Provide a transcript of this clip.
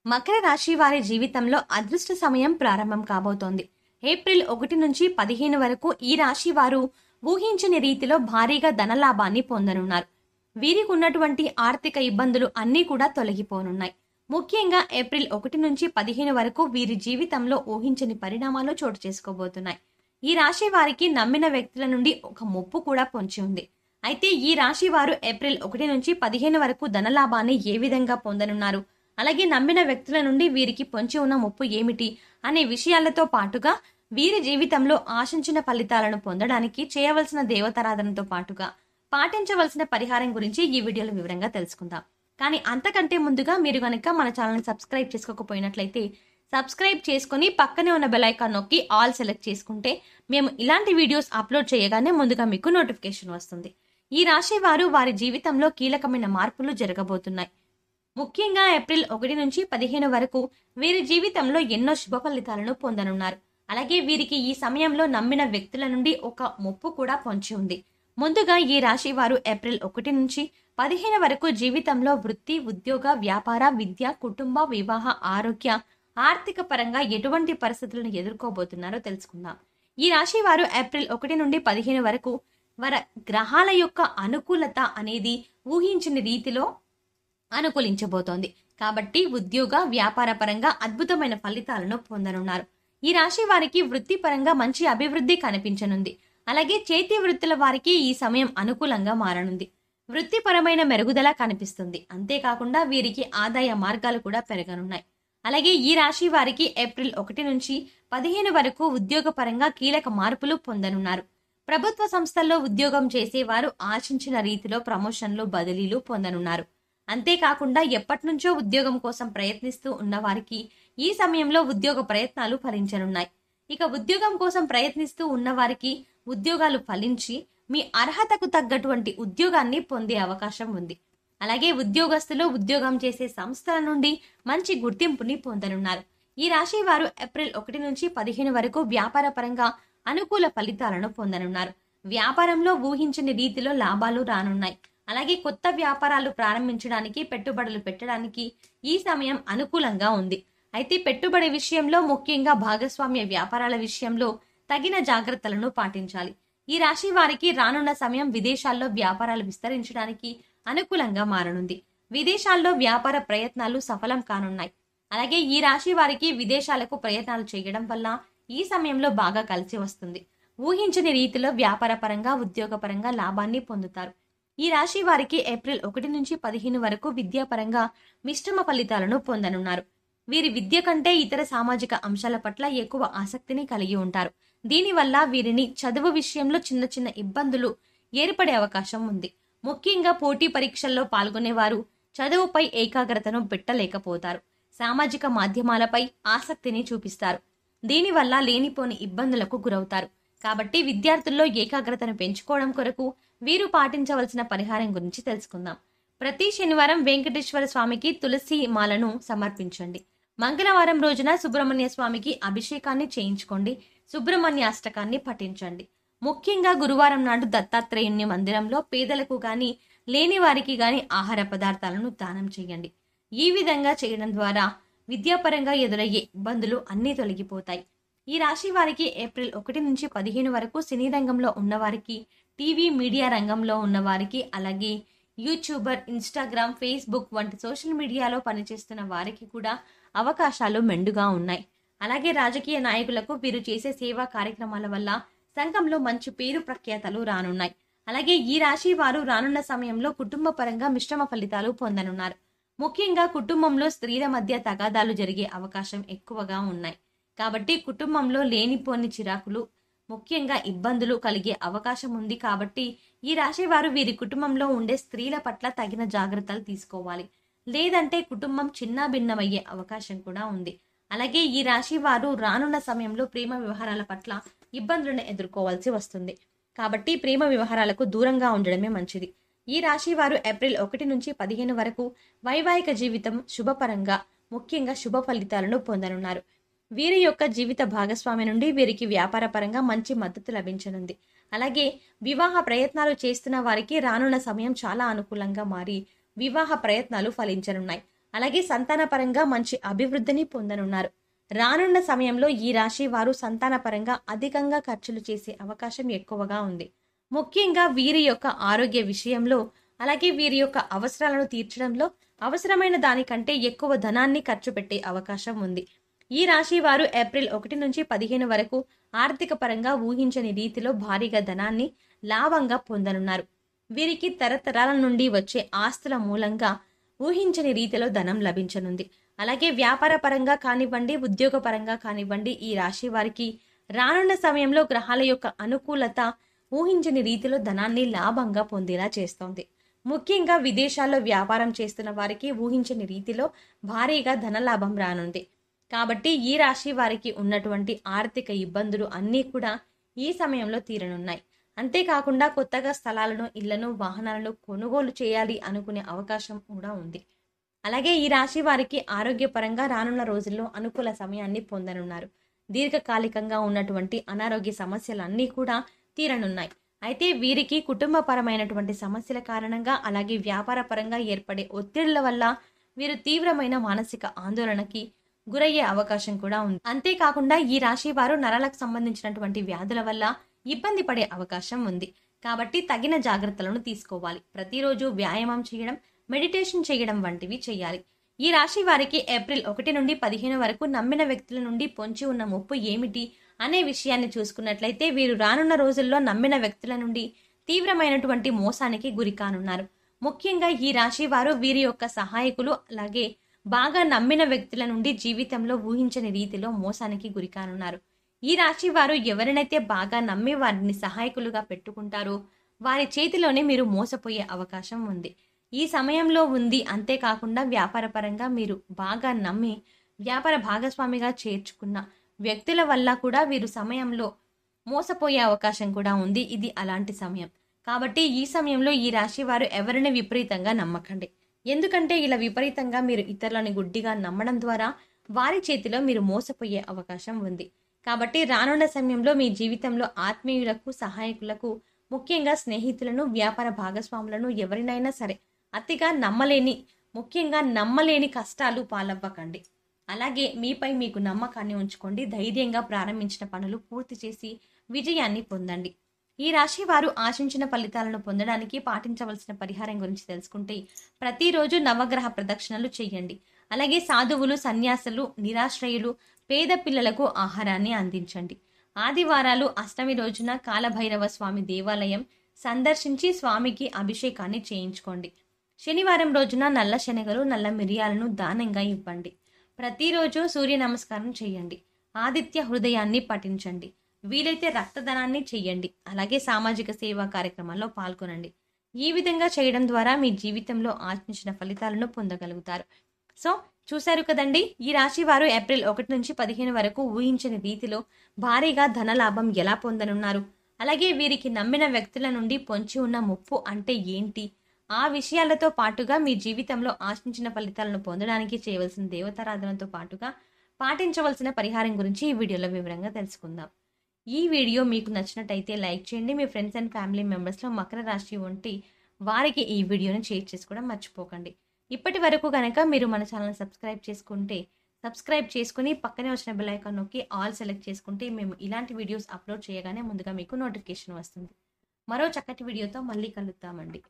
మకర రాశి వారి జీవితంలో అదృష్ట సమయం ప్రారంభం కాబోతోంది. ఏప్రిల్ 1 నుంచి 15 వరకు ఈ రాశి వారు ఊహించని రీతిలో భారీగా ధనలాభాన్ని పొందనున్నారు. వీరికి ఉన్నటువంటి ఆర్థిక ఇబ్బందులు అన్నీ కూడా తొలగిపోనున్నాయి. ముఖ్యంగా ఏప్రిల్ 1 నుంచి 15 వరకు వీరి జీవితంలో ఊహించని పరిణామాలు చోటు చేసుకోబోతున్నాయి. ఈ రాశి వారికి నమ్మిన వ్యక్తుల నుండి ఒక ముప్పు కూడా పొంచి ఉంది. అయితే ఈ రాశి వారు ఏప్రిల్ 1 నుంచి 15 వరకు ధనలాభాన్ని ఏ విధంగా పొందనున్నారు, అలాగే నమ్మిన వ్యక్తుల నుండి వీరికి పొంచి ఉన్న ముప్పు ఏమిటి అనే విషయాలతో పాటుగా వీరి జీవితంలో ఆశించిన ఫలితాలను పొందడానికి చేయవలసిన దేవతారాధనతో పాటుగా పాటించవలసిన పరిహారం గురించి ఈ వీడియోలో వివరంగా తెలుసుకుందాం. కానీ అంతకంటే ముందుగా మీరు గనక మన ఛానల్ని సబ్స్క్రైబ్ చేసుకోకపోయినట్లయితే సబ్స్క్రైబ్ చేసుకుని పక్కనే ఉన్న బెల్ ఐకాన్ నొక్కి ఆల్ సెలెక్ట్ చేసుకుంటే మేము ఇలాంటి వీడియోస్ అప్లోడ్ చేయగానే ముందుగా మీకు నోటిఫికేషన్ వస్తుంది. ఈ రాశి వారు వారి జీవితంలో కీలకమైన మార్పులు జరగబోతున్నాయి. ముఖ్యంగా ఏప్రిల్ 1 నుంచి 15 వరకు వీరి జీవితంలో ఎన్నో శుభ ఫలితాలను పొందనున్నారు. అలాగే వీరికి ఈ సమయంలో నమ్మిన వ్యక్తుల నుండి ఒక ముప్పు కూడా పొంచి ఉంది. ముందుగా ఈ రాశి వారు ఏప్రిల్ 1 నుంచి 15 వరకు జీవితంలో వృత్తి, ఉద్యోగ, వ్యాపార, విద్య, కుటుంబ, వివాహ, ఆరోగ్య, ఆర్థిక పరంగా ఎటువంటి పరిస్థితులను ఎదుర్కోబోతున్నారో తెలుసుకుందాం. ఈ రాశి వారు ఏప్రిల్ 1 నుండి 15 వరకు వారి గ్రహాల యొక్క అనుకూలత అనేది ఊహించని రీతిలో అనుకూలించబోతోంది. కాబట్టి ఉద్యోగ, వ్యాపార పరంగా అద్భుతమైన ఫలితాలను పొందనున్నారు. ఈ రాశి వారికి వృత్తిపరంగా మంచి అభివృద్ధి కనిపించనుంది. అలాగే చేతి వృత్తుల వారికి ఈ సమయం అనుకూలంగా మారనుంది. వృత్తిపరమైన మెరుగుదల కనిపిస్తుంది. అంతేకాకుండా వీరికి ఆదాయ మార్గాలు కూడా పెరగనున్నాయి. అలాగే ఈ రాశి వారికి ఏప్రిల్ 1 నుంచి 15 వరకు ఉద్యోగపరంగా కీలక మార్పులు పొందనున్నారు. ప్రభుత్వ సంస్థల్లో ఉద్యోగం చేసేవారు ఆశించిన రీతిలో ప్రమోషన్లు, బదిలీలు పొందనున్నారు. అంతేకాకుండా ఎప్పటి నుంచో ఉద్యోగం కోసం ప్రయత్నిస్తూ ఉన్నవారికి ఈ సమయంలో ఉద్యోగ ప్రయత్నాలు ఫలించనున్నాయి. ఇక ఉద్యోగం కోసం ప్రయత్నిస్తూ ఉన్నవారికి ఉద్యోగాలు ఫలించి మీ అర్హతకు తగ్గటువంటి ఉద్యోగాన్ని పొందే అవకాశం ఉంది. అలాగే ఉద్యోగస్తులు ఉద్యోగం చేసే సంస్థల నుండి మంచి గుర్తింపుని పొందనున్నారు. ఈ రాశి వారు ఏప్రిల్ 1 నుంచి 15 వరకు వ్యాపార పరంగా అనుకూల ఫలితాలను పొందనున్నారు. వ్యాపారంలో ఊహించని రీతిలో లాభాలు రానున్నాయి. అలాగే కొత్త వ్యాపారాలు ప్రారంభించడానికి, పెట్టుబడులు పెట్టడానికి ఈ సమయం అనుకూలంగా ఉంది. అయితే పెట్టుబడి విషయంలో, ముఖ్యంగా భాగస్వామ్య వ్యాపారాల విషయంలో తగిన జాగ్రత్తలను పాటించాలి. ఈ రాశి వారికి రానున్న సమయం విదేశాల్లో వ్యాపారాలు విస్తరించడానికి అనుకూలంగా మారనుంది. విదేశాల్లో వ్యాపార ప్రయత్నాలు సఫలం కానున్నాయి. అలాగే ఈ రాశి వారికి విదేశాలకు ప్రయత్నాలు చేయడం వల్ల ఈ సమయంలో బాగా కలిసి వస్తుంది. ఊహించని రీతిలో వ్యాపార పరంగా, ఉద్యోగపరంగా లాభాన్ని పొందుతారు. ఈ రాశి వారికి ఏప్రిల్ 1 నుంచి 15 వరకు విద్యాపరంగా మిశ్రమ ఫలితాలను పొందనున్నారు. వీరి విద్య కంటే ఇతర సామాజిక అంశాల పట్ల ఎక్కువ ఆసక్తిని కలిగి ఉంటారు. దీనివల్ల వీరిని చదువు విషయంలో చిన్న చిన్న ఇబ్బందులు ఏర్పడే అవకాశం ఉంది. ముఖ్యంగా పోటీ పరీక్షల్లో పాల్గొనేవారు చదువుపై ఏకాగ్రతను పెట్టలేకపోతారు. సామాజిక మాధ్యమాలపై ఆసక్తిని చూపిస్తారు. దీనివల్ల లేనిపోని ఇబ్బందులకు గురవుతారు. కాబట్టి విద్యార్థుల్లో ఏకాగ్రతను పెంచుకోవడం కొరకు వీరు పాటించవలసిన పరిహారం గురించి తెలుసుకుందాం. ప్రతి శనివారం వెంకటేశ్వర స్వామికి తులసి మాలను సమర్పించండి. మంగళవారం రోజున సుబ్రహ్మణ్య స్వామికి అభిషేకాన్ని చేయించుకోండి. సుబ్రహ్మణ్య అష్టకాన్ని పఠించండి. ముఖ్యంగా గురువారం నాడు దత్తాత్రేయుని మందిరంలో పేదలకు గాని, లేని వారికి గాని ఆహార పదార్థాలను దానం చేయండి. ఈ విధంగా చేయడం ద్వారా విద్యాపరంగా ఎదురయ్యే ఇబ్బందులు అన్నీ తొలగిపోతాయి. ఈ రాశి వారికి ఏప్రిల్ 1 నుంచి 15 వరకు సినీ రంగంలో ఉన్నవారికి, టీవీ మీడియా రంగంలో ఉన్నవారికి, అలాగే యూట్యూబర్, ఇన్స్టాగ్రామ్, ఫేస్బుక్ వంటి సోషల్ మీడియాలో పనిచేస్తున్న వారికి కూడా అవకాశాలు మెండుగా ఉన్నాయి. అలాగే రాజకీయ నాయకులకు వీరు చేసే సేవా కార్యక్రమాల వల్ల సంఘంలో మంచి పేరు ప్రఖ్యాతలు రానున్నాయి. అలాగే ఈ రాశి వారు రానున్న సమయంలో కుటుంబ పరంగా మిశ్రమ ఫలితాలు పొందనున్నారు. ముఖ్యంగా కుటుంబంలో స్త్రీల మధ్య తగాదాలు జరిగే అవకాశం ఎక్కువగా ఉన్నాయి. కాబట్టి కుటుంబంలో లేనిపోని చిరాకులు, ముఖ్యంగా ఇబ్బందులు కలిగే అవకాశం ఉంది. కాబట్టి ఈ రాశి వారు వీరి కుటుంబంలో ఉండే స్త్రీల పట్ల తగిన జాగ్రత్తలు తీసుకోవాలి. లేదంటే కుటుంబం చిన్నాభిన్నమయ్యే అవకాశం కూడా ఉంది. అలాగే ఈ రాశి వారు రానున్న సమయంలో ప్రేమ వ్యవహారాల పట్ల ఇబ్బందులను ఎదుర్కోవాల్సి వస్తుంది. కాబట్టి ప్రేమ వ్యవహారాలకు దూరంగా ఉండడమే మంచిది. ఈ రాశి వారు ఏప్రిల్ 1 నుంచి 15 వరకు వైవాహిక జీవితం శుభపరంగా, ముఖ్యంగా శుభ ఫలితాలను పొందనున్నారు. వీరి యొక్క జీవిత భాగస్వామి నుండి వీరికి వ్యాపార పరంగా మంచి మద్దతు లభించనుంది. అలాగే వివాహ ప్రయత్నాలు చేస్తున్న వారికి రానున్న సమయం చాలా అనుకూలంగా మారి వివాహ ప్రయత్నాలు ఫలించనున్నాయి. అలాగే సంతానపరంగా మంచి అభివృద్ధిని పొందనున్నారు. రానున్న సమయంలో ఈ రాశి వారు సంతానపరంగా అధికంగా ఖర్చులు చేసే అవకాశం ఎక్కువగా ఉంది. ముఖ్యంగా వీరి యొక్క ఆరోగ్య విషయంలో, అలాగే వీరి యొక్క అవసరాలను తీర్చడంలో అవసరమైన దానికంటే ఎక్కువ ధనాన్ని ఖర్చు పెట్టే అవకాశం ఉంది. ఈ రాశి వారు ఏప్రిల్ 1 నుంచి 15 వరకు ఆర్థిక పరంగా ఊహించని రీతిలో భారీగా ధనాన్ని లాభంగా పొందనున్నారు. వీరికి తరతరాల నుండి వచ్చే ఆస్తుల మూలంగా ఊహించని రీతిలో ధనం లభించనుంది. అలాగే వ్యాపార పరంగా కానివ్వండి, ఉద్యోగ పరంగా కానివ్వండి, ఈ రాశి వారికి రానున్న సమయంలో గ్రహాల యొక్క అనుకూలత ఊహించని రీతిలో ధనాన్ని లాభంగా పొందేలా చేస్తోంది. ముఖ్యంగా విదేశాల్లో వ్యాపారం చేస్తున్న వారికి ఊహించని రీతిలో భారీగా ధనలాభం రానుంది. కాబట్టి ఈ రాశి వారికి ఉన్నటువంటి ఆర్థిక ఇబ్బందులు అన్నీ కూడా ఈ సమయంలో తీరనున్నాయి. అంతేకాకుండా కొత్తగా స్థలాలను, ఇళ్లను, వాహనాలను కొనుగోలు చేయాలి అనుకునే అవకాశం కూడా ఉంది. అలాగే ఈ రాశి వారికి ఆరోగ్యపరంగా రానున్న రోజుల్లో అనుకూల సమయాన్ని పొందనున్నారు. దీర్ఘకాలికంగా ఉన్నటువంటి అనారోగ్య సమస్యలన్నీ కూడా తీరనున్నాయి. అయితే వీరికి కుటుంబపరమైనటువంటి సమస్యల కారణంగా, అలాగే వ్యాపార పరంగా ఏర్పడే ఒత్తిళ్ల వల్ల వీరు తీవ్రమైన మానసిక ఆందోళనకి గురయ్యే అవకాశం కూడా ఉంది. అంతేకాకుండా ఈ రాశి వారు నరాలకు సంబంధించినటువంటి వ్యాధుల వల్ల ఇబ్బంది పడే అవకాశం ఉంది. కాబట్టి తగిన జాగ్రత్తలను తీసుకోవాలి. ప్రతిరోజు వ్యాయామం చేయడం, మెడిటేషన్ చేయడం వంటివి చేయాలి. ఈ రాశి వారికి ఏప్రిల్ 1 నుండి 15 వరకు నమ్మిన వ్యక్తుల నుండి పొంచి ఉన్న ముప్పు ఏమిటి అనే విషయాన్ని చూసుకున్నట్లయితే, వీరు రానున్న రోజుల్లో నమ్మిన వ్యక్తుల నుండి తీవ్రమైనటువంటి మోసానికి గురి కానున్నారు. ముఖ్యంగా ఈ రాశి వారు వీరి యొక్క సహాయకులు, అలాగే బాగా నమ్మిన వ్యక్తుల నుండి జీవితంలో ఊహించని రీతిలో మోసానికి గురి కానున్నారు. ఈ రాశి వారు ఎవరినైతే బాగా నమ్మి వారిని సహాయకులుగా పెట్టుకుంటారో వారి చేతిలోనే మీరు మోసపోయే అవకాశం ఉంది. ఈ సమయంలో ఉంది. అంతేకాకుండా వ్యాపార పరంగా మీరు బాగా నమ్మి వ్యాపార భాగస్వామిగా చేర్చుకున్న వ్యక్తుల వల్ల కూడా వీరు సమయంలో మోసపోయే అవకాశం కూడా ఉంది. ఇది అలాంటి సమయం. కాబట్టి ఈ సమయంలో ఈ రాశి వారు ఎవరిని విపరీతంగా నమ్మకండి. ఎందుకంటే ఇలా విపరీతంగా మీరు ఇతరులని గుడ్డిగా నమ్మడం ద్వారా వారి చేతిలో మీరు మోసపోయే అవకాశం ఉంది. కాబట్టి రానున్న సమయంలో మీ జీవితంలో ఆత్మీయులకు, సహాయకులకు, ముఖ్యంగా స్నేహితులను, వ్యాపార భాగస్వాములను ఎవరినైనా సరే అతిగా ముఖ్యంగా నమ్మలేని కష్టాలు పాలవ్వకండి. అలాగే మీపై మీకు నమ్మకాన్ని ఉంచుకోండి. ధైర్యంగా ప్రారంభించిన పనులు పూర్తి చేసి విజయాన్ని పొందండి. ఈ రాశి వారు ఆశించిన ఫలితాలను పొందడానికి పాటించవలసిన పరిహారం గురించి తెలుసుకుంటే, ప్రతిరోజు నవగ్రహ ప్రదక్షిణలు చేయండి. అలాగే సాధువులు, సన్యాసులు, నిరాశ్రయులు, పేద పిల్లలకు ఆహారాన్ని అందించండి. ఆదివారాలు, అష్టమి రోజున కాలభైరవ స్వామి దేవాలయం సందర్శించి స్వామికి అభిషేకాన్ని చేయించుకోండి. శనివారం రోజున నల్ల శనగలు, నల్ల మిరియాలను దానంగా ఇవ్వండి. ప్రతిరోజు సూర్య నమస్కారం చేయండి. ఆదిత్య హృదయాన్ని పఠించండి. వీలైతే రక్తదానాన్ని చెయ్యండి. అలాగే సామాజిక సేవా కార్యక్రమాల్లో పాల్గొనండి. ఈ విధంగా చేయడం ద్వారా మీ జీవితంలో ఆశించిన ఫలితాలను పొందగలుగుతారు. సో చూశారు కదండి, ఈ రాశి వారు ఏప్రిల్ 1 నుంచి 15 వరకు ఊహించని రీతిలో భారీగా ధనలాభం ఎలా పొందనున్నారు, అలాగే వీరికి నమ్మిన వ్యక్తుల నుండి పొంచి ఉన్న ముప్పు అంటే ఏంటి, ఆ విషయాలతో పాటుగా మీ జీవితంలో ఆశించిన ఫలితాలను పొందడానికి చేయవలసిన దేవతారాధనతో పాటుగా పాటించవలసిన పరిహారం గురించి ఈ వీడియోలో వివరంగా తెలుసుకుందాం. ఈ వీడియో మీకు నచ్చినట్టయితే లైక్ చేయండి. మీ ఫ్రెండ్స్ అండ్ ఫ్యామిలీ మెంబర్స్లో మకర రాశి ఉంటే వారికి ఈ వీడియోని షేర్ చేసుకోవడం మర్చిపోకండి. ఇప్పటి వరకు కనుక మీరు మన ఛానల్ సబ్స్క్రైబ్ చేసుకుని పక్కనే వచ్చిన బెల్ ఐకాన్ నొక్కి ఆల్ సెలెక్ట్ చేసుకుంటే మేము ఇలాంటి వీడియోస్ అప్లోడ్ చేయగానే ముందుగా మీకు నోటిఫికేషన్ వస్తుంది. మరో చక్కటి వీడియోతో మళ్ళీ కలుద్దామండి.